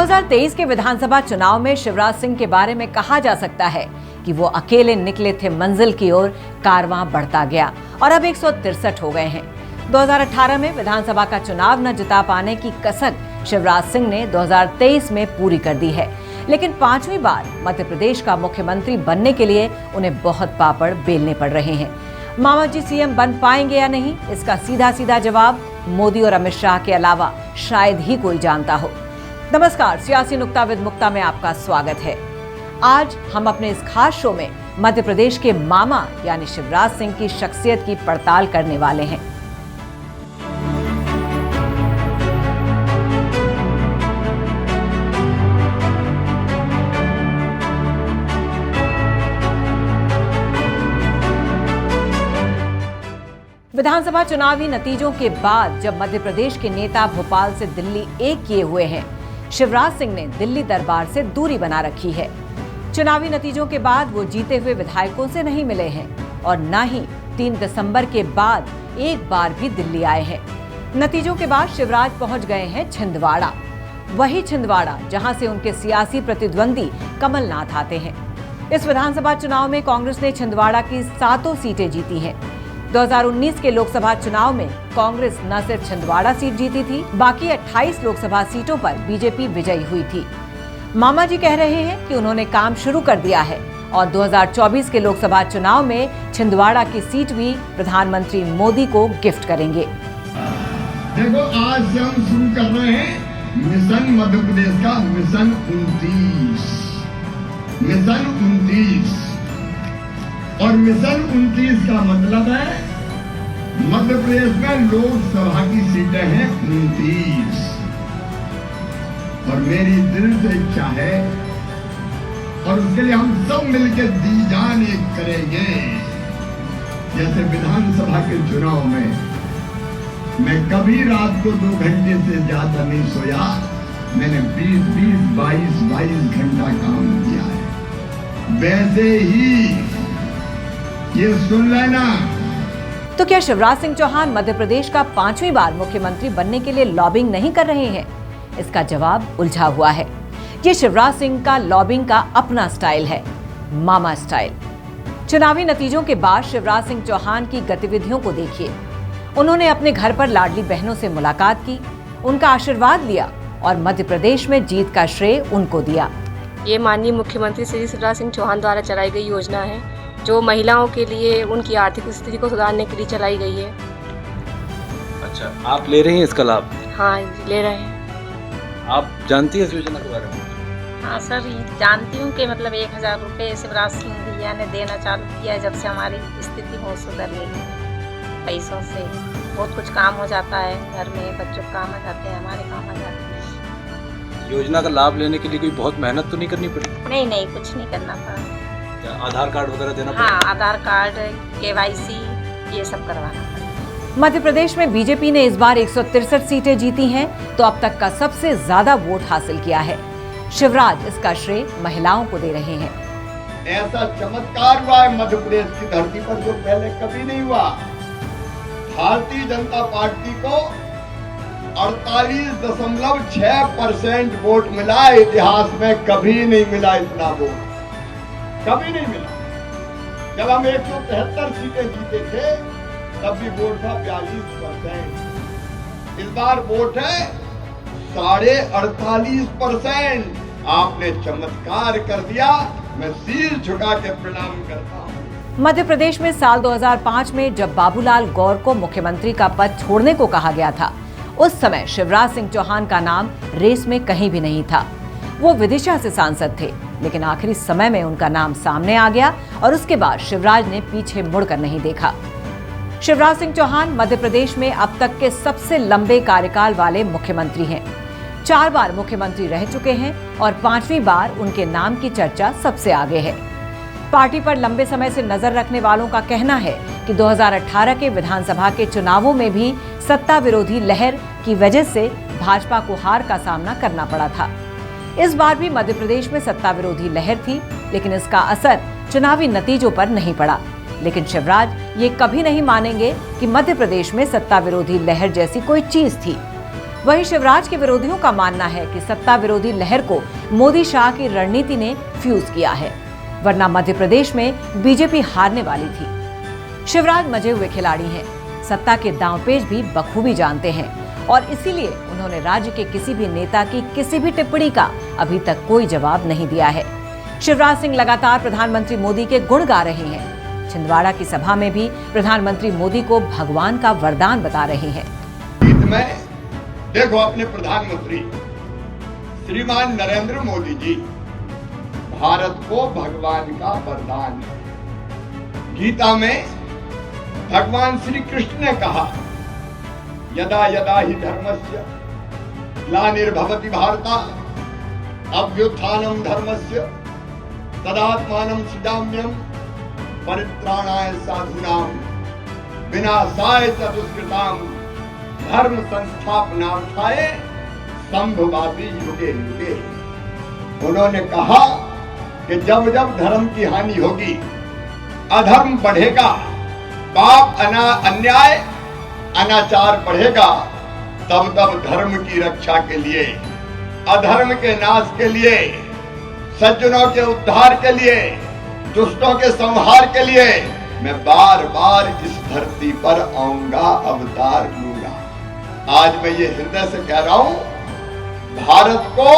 2023 के विधानसभा चुनाव में शिवराज सिंह के बारे में कहा जा सकता है कि वो अकेले निकले थे मंजिल की ओर, कारवां बढ़ता गया और अब 163 हो गए हैं। 2018 में विधानसभा का चुनाव न जिता पाने की कसक शिवराज सिंह ने 2023 में पूरी कर दी है, लेकिन 5वीं बार मध्य प्रदेश का मुख्यमंत्री बनने के लिए उन्हें बहुत पापड़ बेलने पड़ रहे हैं। मामा जी सीएम बन पाएंगे या नहीं, इसका सीधा सीधा जवाब मोदी और अमित शाह के अलावा शायद ही कोई जानता हो। नमस्कार, सियासी नुक्ता विद मुक्ता में आपका स्वागत है। आज हम अपने इस खास शो में मध्य प्रदेश के मामा यानी शिवराज सिंह की शख्सियत की पड़ताल करने वाले हैं। विधानसभा चुनावी नतीजों के बाद जब मध्य प्रदेश के नेता भोपाल से दिल्ली एक किए हुए हैं, शिवराज सिंह ने दिल्ली दरबार से दूरी बना रखी है। चुनावी नतीजों के बाद वो जीते हुए विधायकों से नहीं मिले हैं और न ही 3 दिसंबर के बाद एक बार भी दिल्ली आए हैं। नतीजों के बाद शिवराज पहुंच गए हैं छिंदवाड़ा, वही छिंदवाड़ा जहां से उनके सियासी प्रतिद्वंदी कमलनाथ आते हैं। इस विधानसभा चुनाव में कांग्रेस ने छिंदवाड़ा की 7 सीटें जीती हैं। 2019 के लोकसभा चुनाव में कांग्रेस न सिर्फ छिंदवाड़ा सीट जीती थी, बाकी 28 लोकसभा सीटों पर बीजेपी विजयी हुई थी। मामा जी कह रहे हैं कि उन्होंने काम शुरू कर दिया है और 2024 के लोकसभा चुनाव में छिंदवाड़ा की सीट भी प्रधानमंत्री मोदी को गिफ्ट करेंगे। देखो, आज से हम शुरू कर रहे हैं मिशन मध्य प्रदेश का मिशन 29 और मिशन 29 का मतलब है मध्य प्रदेश में लोकसभा की सीटें हैं 29 और मेरी दिल से इच्छा है और उसके लिए हम सब मिलकर दी जान एक करेंगे। जैसे विधानसभा के चुनाव में मैं कभी रात को 2 घंटे से ज्यादा नहीं सोया, मैंने 22 घंटा काम किया है। वैसे ही ये सुन लेना। तो क्या शिवराज सिंह चौहान मध्य प्रदेश का 5वीं बार मुख्यमंत्री बनने के लिए लॉबिंग नहीं कर रहे हैं? इसका जवाब उलझा हुआ है। ये शिवराज सिंह का लॉबिंग का अपना स्टाइल है, मामा स्टाइल। चुनावी नतीजों के बाद शिवराज सिंह चौहान की गतिविधियों को देखिए। उन्होंने अपने घर पर लाडली बहनों से मुलाकात की, उनका आशीर्वाद लिया और मध्य प्रदेश में जीत का श्रेय उनको दिया। ये माननीय मुख्यमंत्री श्री शिवराज सिंह चौहान द्वारा चलाई गई योजना है, जो महिलाओं के लिए उनकी आर्थिक स्थिति को सुधारने के लिए चलाई गई है। अच्छा, आप ले रहे हैं इसका लाभ? हाँ, ले रहे हैं। आप जानती हैं इस योजना के बारे में? हाँ सर, जानती हूँ कि मतलब 1000 रुपये शिवराज सिंह भैया ने देना चालू किया है। जब से हमारी स्थिति बहुत सुधर गई है, पैसों से बहुत कुछ काम हो जाता है, घर में बच्चों के काम आ जाते हैं, हमारे काम आ जाते हैं। योजना का लाभ लेने के लिए कोई बहुत मेहनत तो नहीं करनी पड़ी? नहीं, कुछ नहीं करना पड़ा। आधार कार्ड वगैरह देना पड़ा? हाँ, आधार कार्ड, KYC ये सब करवाना पड़ा। मध्य प्रदेश में बीजेपी ने इस बार 163 सीटें जीती हैं, तो अब तक का सबसे ज्यादा वोट हासिल किया है। शिवराज इसका श्रेय महिलाओं को दे रहे हैं। ऐसा चमत्कार हुआ है मध्य प्रदेश की धरती पर जो पहले कभी नहीं हुआ। भारतीय जनता पार्टी को 48.6% वोट मिला। इतिहास में कभी नहीं मिला इतना वोट, कभी नहीं मिला। जब हम 173 सीटें जीते थे तब भी वोट था 42%। इस बार वोट है 48.5%। आपने चमत्कार कर दिया, मैं सिर झुका के प्रणाम करता हूँ। मध्य प्रदेश में साल 2005 में जब बाबूलाल गौर को मुख्यमंत्री का पद छोड़ने को कहा गया था, उस समय शिवराज सिंह चौहान का नाम रेस में कहीं भी नहीं था। वो विदिशा से सांसद थे, लेकिन आखिरी समय में उनका नाम सामने आ गया और उसके बाद शिवराज ने पीछे मुड़कर नहीं देखा। शिवराज सिंह चौहान मध्य प्रदेश में अब तक के सबसे लंबे कार्यकाल वाले मुख्यमंत्री हैं। 4 बार मुख्यमंत्री रह चुके हैं और 5वीं बार उनके नाम की चर्चा सबसे आगे है। पार्टी पर लंबे समय से नजर रखने वालों का कहना है कि 2018 के विधानसभा के चुनावों में भी सत्ता विरोधी लहर की वजह से भाजपा को हार का सामना करना पड़ा था। इस बार भी मध्य प्रदेश में सत्ता विरोधी लहर थी, लेकिन इसका असर चुनावी नतीजों पर नहीं पड़ा। लेकिन शिवराज ये कभी नहीं मानेंगे कि मध्य प्रदेश में सत्ता विरोधी लहर जैसी कोई चीज थी। वहीं शिवराज के विरोधियों का मानना है कि सत्ता विरोधी लहर को मोदी शाह की रणनीति ने फ्यूज किया है, वरना मध्य प्रदेश में बीजेपी हारने वाली थी। शिवराज मजे हुए खिलाड़ी हैं, सत्ता के दांवपेच भी बखूबी जानते हैं और इसीलिए उन्होंने राज्य के किसी भी नेता की किसी भी टिप्पणी का अभी तक कोई जवाब नहीं दिया है। शिवराज सिंह लगातार प्रधानमंत्री मोदी के गुण गा रहे हैं। छिंदवाड़ा की सभा में भी प्रधानमंत्री मोदी को भगवान का वरदान बता रहे हैं। देखो अपने प्रधानमंत्री श्रीमान नरेंद्र मोदी जी भारत को भगवान का वरदान है। गीता में भगवान श्री कृष्ण ने कहा, यदा यदा ही धर्मस्य ग्लानिर्भवति भारत अभ्युत्थानम धर्मस्य तदात्मानं सृजाम्यहम् परित्राणाय साधूनां विनाशाय च दुष्कृतां धर्म संस्थापनार्थाय संभवामि युगे युगे। उन्होंने कहा कि जब जब धर्म की हानि होगी, अधर्म बढ़ेगा, पाप अन्याय अनाचार बढ़ेगा, तब तब धर्म की रक्षा के लिए, अधर्म के नाश के लिए, सज्जनों के उद्धार के लिए, दुष्टों के संहार के लिए मैं बार बार इस धरती पर आऊंगा, अवतार लूंगा। आज मैं ये हृदय से कह रहा हूं, भारत को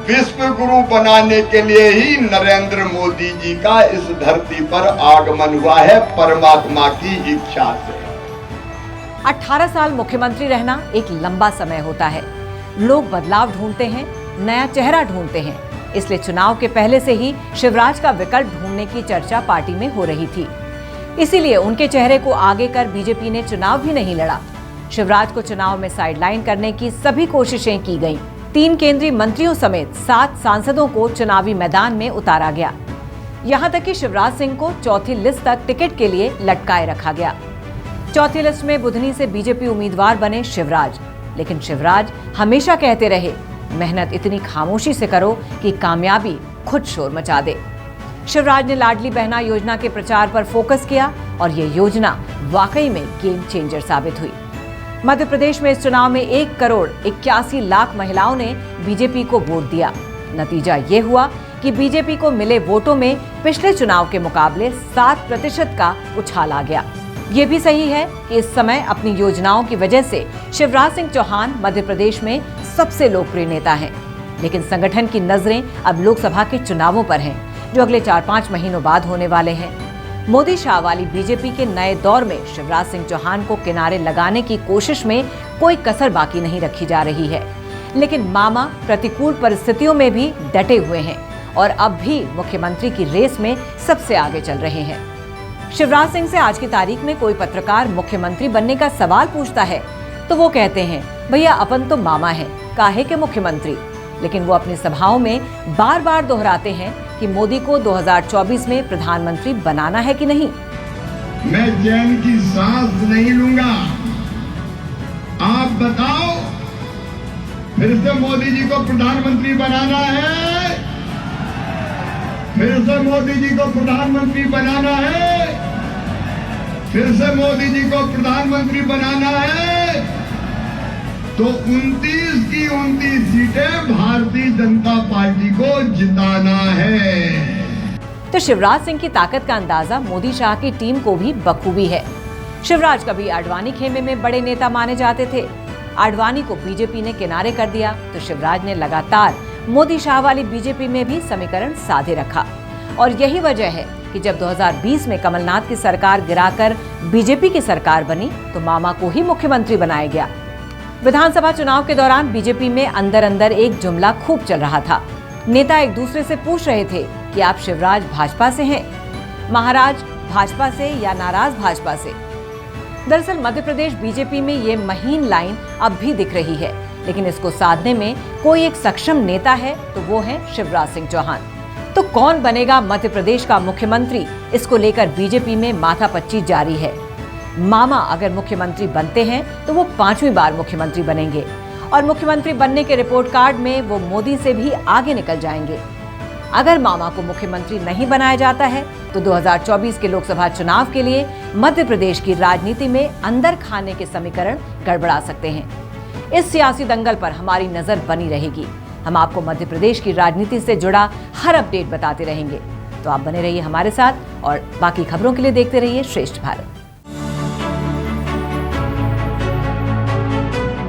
विश्व गुरु बनाने के लिए ही नरेंद्र मोदी जी का इस धरती पर आगमन हुआ है, परमात्मा की इच्छा से। 18 साल मुख्यमंत्री रहना एक लंबा समय होता है। लोग बदलाव ढूंढते हैं, नया चेहरा ढूंढते हैं, इसलिए चुनाव के पहले से ही शिवराज का विकल्प ढूंढने की चर्चा पार्टी में हो रही थी। इसीलिए उनके चेहरे को आगे कर बीजेपी ने चुनाव भी नहीं लड़ा। शिवराज को चुनाव में साइडलाइन करने की सभी कोशिशें की गईं। 3 केंद्रीय मंत्रियों समेत 7 सांसदों को चुनावी मैदान में उतारा गया। यहां तक कि शिवराज सिंह को चौथी लिस्ट तक टिकट के लिए लटकाए रखा गया। चौथी लिस्ट में बुधनी से बीजेपी उम्मीदवार बने शिवराज, लेकिन शिवराज हमेशा कहते रहे, मेहनत इतनी खामोशी से करो कि कामयाबी खुद शोर मचा दे। शिवराज ने लाडली बहना योजना के प्रचार पर फोकस किया और ये योजना वाकई में गेम चेंजर साबित हुई। मध्य प्रदेश में इस चुनाव में 1,81,00,000 महिलाओं ने बीजेपी को वोट दिया। नतीजा ये हुआ कि बीजेपी को मिले वोटों में पिछले चुनाव के मुकाबले 7% का उछाल आ गया। ये भी सही है कि इस समय अपनी योजनाओं की वजह से शिवराज सिंह चौहान मध्य प्रदेश में सबसे लोकप्रिय नेता हैं, लेकिन संगठन की नजरें अब लोकसभा के चुनावों पर हैं, जो अगले 4-5 महीनों बाद होने वाले हैं। मोदी शाह वाली बीजेपी के नए दौर में शिवराज सिंह चौहान को किनारे लगाने की कोशिश में कोई कसर बाकी नहीं रखी जा रही है, लेकिन मामा प्रतिकूल परिस्थितियों में भी डटे हुए हैं और अब भी मुख्यमंत्री की रेस में सबसे आगे चल रहे हैं। शिवराज सिंह से आज की तारीख में कोई पत्रकार मुख्यमंत्री बनने का सवाल पूछता है तो वो कहते हैं, भैया अपन तो मामा हैं, काहे के मुख्यमंत्री। लेकिन वो अपनी सभाओं में बार बार दोहराते हैं कि मोदी को 2024 में प्रधानमंत्री बनाना है कि नहीं। मैं चैन की सांस नहीं लूंगा। आप बताओ, फिर से मोदी जी को प्रधानमंत्री बनाना है? फिर से मोदी जी को प्रधानमंत्री बनाना है? फिर से मोदी जी को प्रधानमंत्री बनाना है? तो 29 की 29 सीटें भारतीय जनता पार्टी को जिताना है। तो शिवराज सिंह की ताकत का अंदाजा मोदी शाह की टीम को भी बखूबी है। शिवराज कभी आडवाणी खेमे में बड़े नेता माने जाते थे। आडवाणी को बीजेपी ने किनारे कर दिया तो शिवराज ने लगातार मोदी शाह वाली बीजेपी में भी समीकरण साधे रखा। और यही वजह है कि जब 2020 में कमलनाथ की सरकार गिराकर बीजेपी की सरकार बनी तो मामा को ही मुख्यमंत्री बनाया गया। विधानसभा चुनाव के दौरान बीजेपी में अंदर अंदर एक जुमला खूब चल रहा था। नेता एक दूसरे से पूछ रहे थे कि आप शिवराज भाजपा से हैं, महाराज भाजपा से या नाराज भाजपा से। दरअसल मध्य प्रदेश बीजेपी में ये महीन लाइन अब भी दिख रही है, लेकिन इसको साधने में कोई एक सक्षम नेता है तो वो है शिवराज सिंह चौहान। तो कौन बनेगा मध्य प्रदेश का मुख्यमंत्री, इसको लेकर बीजेपी में माथापच्ची जारी है। मामा अगर मुख्यमंत्री बनते हैं तो वो 5वीं बार मुख्यमंत्री बनेंगे और मुख्यमंत्री बनने के रिपोर्ट कार्ड में वो मोदी से भी आगे निकल जाएंगे। अगर मामा को मुख्यमंत्री नहीं बनाया जाता है तो 2024 के लोकसभा चुनाव के लिए मध्य प्रदेश की राजनीति में अंदर खाने के समीकरण गड़बड़ा सकते हैं। इस सियासी दंगल पर हमारी नजर बनी रहेगी। हम आपको मध्य प्रदेश की राजनीति से जुड़ा हर अपडेट बताते रहेंगे। तो आप बने रहिए हमारे साथ और बाकी खबरों के लिए देखते रहिए श्रेष्ठ भारत।